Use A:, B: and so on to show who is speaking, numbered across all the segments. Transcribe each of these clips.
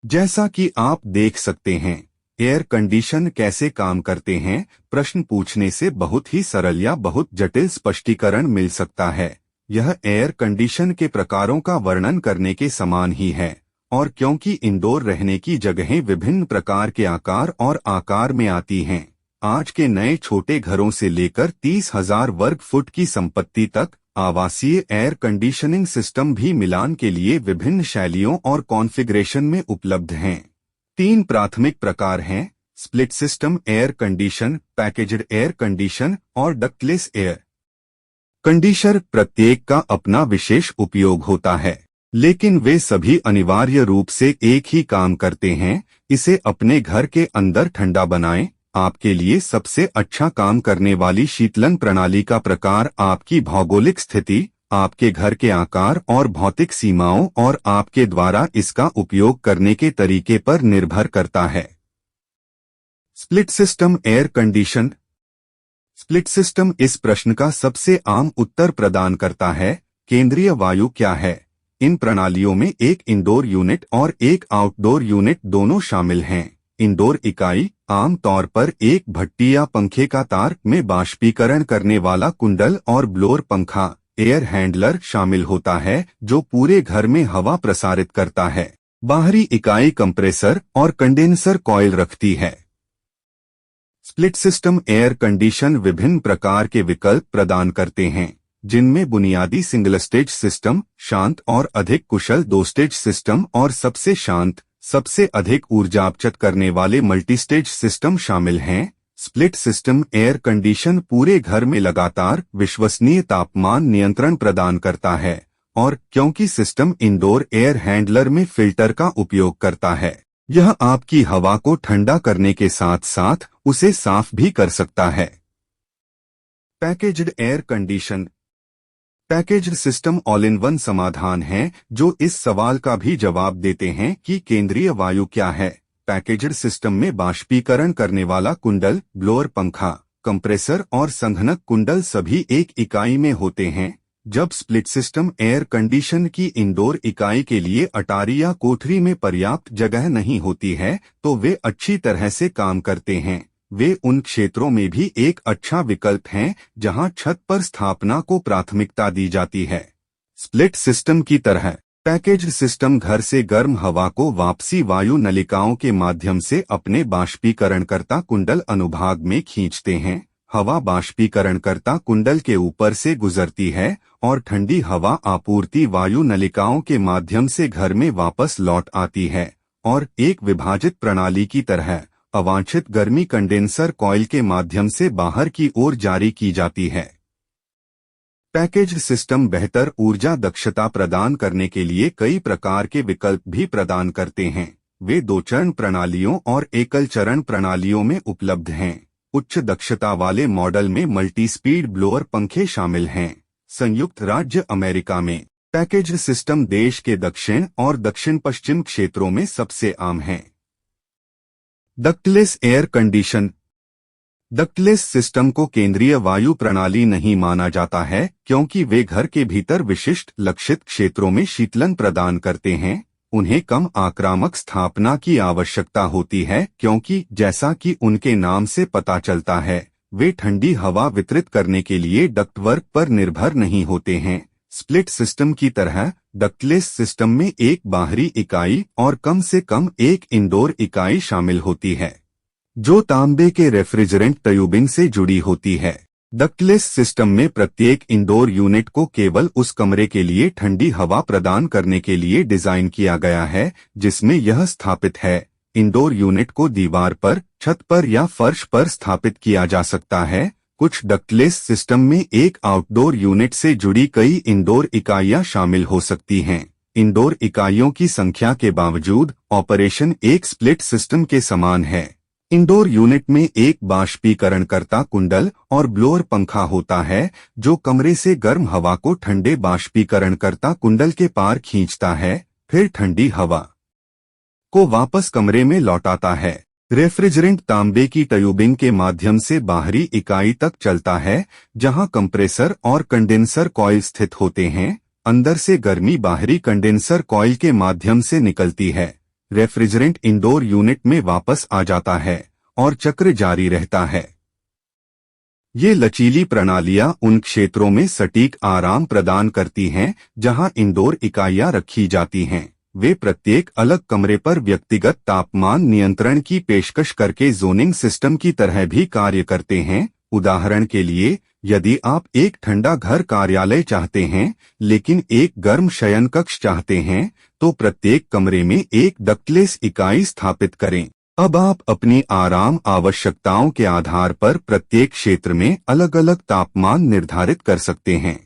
A: जैसा कि आप देख सकते हैं, एयर कंडीशन कैसे काम करते हैं, प्रश्न पूछने से बहुत ही सरल या बहुत जटिल स्पष्टीकरण मिल सकता है। यह एयर कंडीशन के प्रकारों का वर्णन करने के समान ही है, और क्योंकि इंडोर रहने की जगहें विभिन्न प्रकार के आकार और आकार में आती हैं, आज के नए छोटे घरों से लेकर 30,000 वर्ग फुट की संपत्ति तक आवासीय एयर कंडीशनिंग सिस्टम भी मिलान के लिए विभिन्न शैलियों और कॉन्फ़िगरेशन में उपलब्ध हैं। 3 प्राथमिक प्रकार हैं: split system air condition, packaged air condition और डक्टलेस एयर कंडीशनर। प्रत्येक का अपना विशेष उपयोग होता है, लेकिन वे सभी अनिवार्य रूप से एक ही काम करते हैं: इसे अपने घर के अंदर ठंडा बनाएं। आपके लिए सबसे अच्छा काम करने वाली शीतलन प्रणाली का प्रकार आपकी भौगोलिक स्थिति, आपके घर के आकार और भौतिक सीमाओं और आपके द्वारा इसका उपयोग करने के तरीके पर निर्भर करता है। Split system air condition. Split system इस प्रश्न का सबसे आम उत्तर प्रदान करता है: केंद्रीय वायु क्या है? इन प्रणालियों में एक इंडोर यूनिट और एक आउटडोर यूनिट दोनों शामिल हैं। इंडोर इकाई आम तौर पर एक भट्टी या पंखे का तार में बाष्पीकरण करने वाला कुंडल और ब्लोअर पंखा एयर हैंडलर शामिल होता है, जो पूरे घर में हवा प्रसारित करता है। बाहरी इकाई कंप्रेसर और कंडेंसर कॉइल रखती है। स्प्लिट सिस्टम एयर कंडीशन विभिन्न प्रकार के विकल्प प्रदान करते हैं, जिनमें बुनियादी सिंगल स्टेज सिस्टम, शांत और अधिक कुशल 2 स्टेज सिस्टम और सबसे शांत, सबसे अधिक ऊर्जा अपचत करने वाले मल्टीस्टेज सिस्टम शामिल हैं। स्प्लिट सिस्टम एयर कंडीशन पूरे घर में लगातार विश्वसनीय तापमान नियंत्रण प्रदान करता है, और क्योंकि सिस्टम इंडोर एयर हैंडलर में फिल्टर का उपयोग करता है, यह आपकी हवा को ठंडा करने के साथ साथ उसे साफ भी कर सकता है। Packaged air condition. Packaged system all in one समाधान है जो इस सवाल का भी जवाब देते हैं कि केंद्रीय वायु क्या है। पैकेज्ड सिस्टम में बाष्पीकरण करने वाला कुंडल, ब्लोअर पंखा, कंप्रेसर और संघनक कुंडल सभी एक इकाई में होते हैं। जब स्प्लिट सिस्टम एयर कंडीशन की इंडोर इकाई के लिए अटारी या कोठरी में पर्याप्त जगह नहीं होती है, तो वे अच्छी तरह से काम करते हैं। वे उन क्षेत्रों में भी एक अच्छा विकल्प हैं जहां छत पर स्थापना को प्राथमिकता दी जाती है। स्प्लिट सिस्टम की तरह पैकेज्ड सिस्टम घर से गर्म हवा को वापसी वायु नलिकाओं के माध्यम से अपने बाष्पीकरणकर्ता कुंडल अनुभाग में खींचते हैं। हवा बाष्पीकरणकर्ता कुंडल के ऊपर से गुजरती है और ठंडी हवा आपूर्ति वायु नलिकाओं के माध्यम से घर में वापस लौट आती है, और एक विभाजित प्रणाली की तरह अवांछित गर्मी कंडेंसर कॉइल के माध्यम से बाहर की ओर जारी की जाती है। पैकेज्ड सिस्टम बेहतर ऊर्जा दक्षता प्रदान करने के लिए कई प्रकार के विकल्प भी प्रदान करते हैं। वे 2 चरण प्रणालियों और एकल चरण प्रणालियों में उपलब्ध हैं। उच्च दक्षता वाले मॉडल में मल्टी स्पीड ब्लोअर पंखे शामिल हैं। संयुक्त राज्य अमेरिका में पैकेज्ड सिस्टम देश के दक्षिण और दक्षिण पश्चिम क्षेत्रों में सबसे आम हैं। Ductless air condition. Ductless system को केंद्रीय वायु प्रणाली नहीं माना जाता है, क्योंकि वे घर के भीतर विशिष्ट लक्षित क्षेत्रों में शीतलन प्रदान करते हैं। उन्हें कम आक्रामक स्थापना की आवश्यकता होती है, क्योंकि जैसा कि उनके नाम से पता चलता है, वे ठंडी हवा वितरित करने के लिए डक्टवर्क पर निर्भर नहीं होते हैं। स्प्लिट सिस्टम की तरह डक्टलेस सिस्टम में एक बाहरी इकाई और कम से कम एक इंडोर इकाई शामिल होती है, जो तांबे के रेफ्रिजरेंट ट्यूबिंग से जुड़ी होती है। डक्टलेस सिस्टम में प्रत्येक इंडोर यूनिट को केवल उस कमरे के लिए ठंडी हवा प्रदान करने के लिए डिजाइन किया गया है जिसमें यह स्थापित है। इंडोर यूनिट को दीवार पर, छत पर या फर्श पर स्थापित किया जा सकता है। कुछ डक्टलेस सिस्टम में एक आउटडोर यूनिट से जुड़ी कई इंडोर इकाइयां शामिल हो सकती हैं। इंडोर इकाइयों की संख्या के बावजूद ऑपरेशन एक स्प्लिट सिस्टम के समान है। इंडोर यूनिट में एक बाष्पीकरणकर्ता कुंडल और ब्लोअर पंखा होता है, जो कमरे से गर्म हवा को ठंडे बाष्पीकरणकर्ता कुंडल के पार खींचता है, फिर ठंडी हवा को वापस कमरे में लौटाता है। रेफ्रिजरेंट तांबे की ट्यूबिंग के माध्यम से बाहरी इकाई तक चलता है, जहां कंप्रेसर और कंडेंसर कॉइल स्थित होते हैं। अंदर से गर्मी बाहरी कंडेंसर कॉइल के माध्यम से निकलती है। रेफ्रिजरेंट इंडोर यूनिट में वापस आ जाता है और चक्र जारी रहता है। ये लचीली प्रणालियां उन क्षेत्रों में सटीक आराम प्रदान करती हैं जहां इंडोर इकाइयां रखी जाती हैं। वे प्रत्येक अलग कमरे पर व्यक्तिगत तापमान नियंत्रण की पेशकश करके जोनिंग सिस्टम की तरह भी कार्य करते हैं। उदाहरण के लिए, यदि आप एक ठंडा घर कार्यालय चाहते हैं लेकिन एक गर्म शयन कक्ष चाहते हैं, तो प्रत्येक कमरे में एक डक्टलेस इकाई स्थापित करें। अब आप अपनी आराम आवश्यकताओं के आधार पर प्रत्येक क्षेत्र में अलग अलग तापमान निर्धारित कर सकते हैं।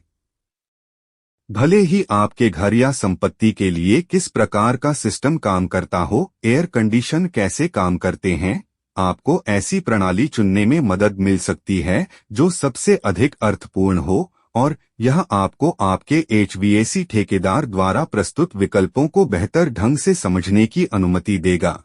A: भले ही आपके घर या संपत्ति के लिए किस प्रकार का सिस्टम काम करता हो, एयर कंडीशन कैसे काम करते हैं, आपको ऐसी प्रणाली चुनने में मदद मिल सकती है जो सबसे अधिक अर्थपूर्ण हो, और यह आपको आपके HVAC ठेकेदार द्वारा प्रस्तुत विकल्पों को बेहतर ढंग से समझने की अनुमति देगा।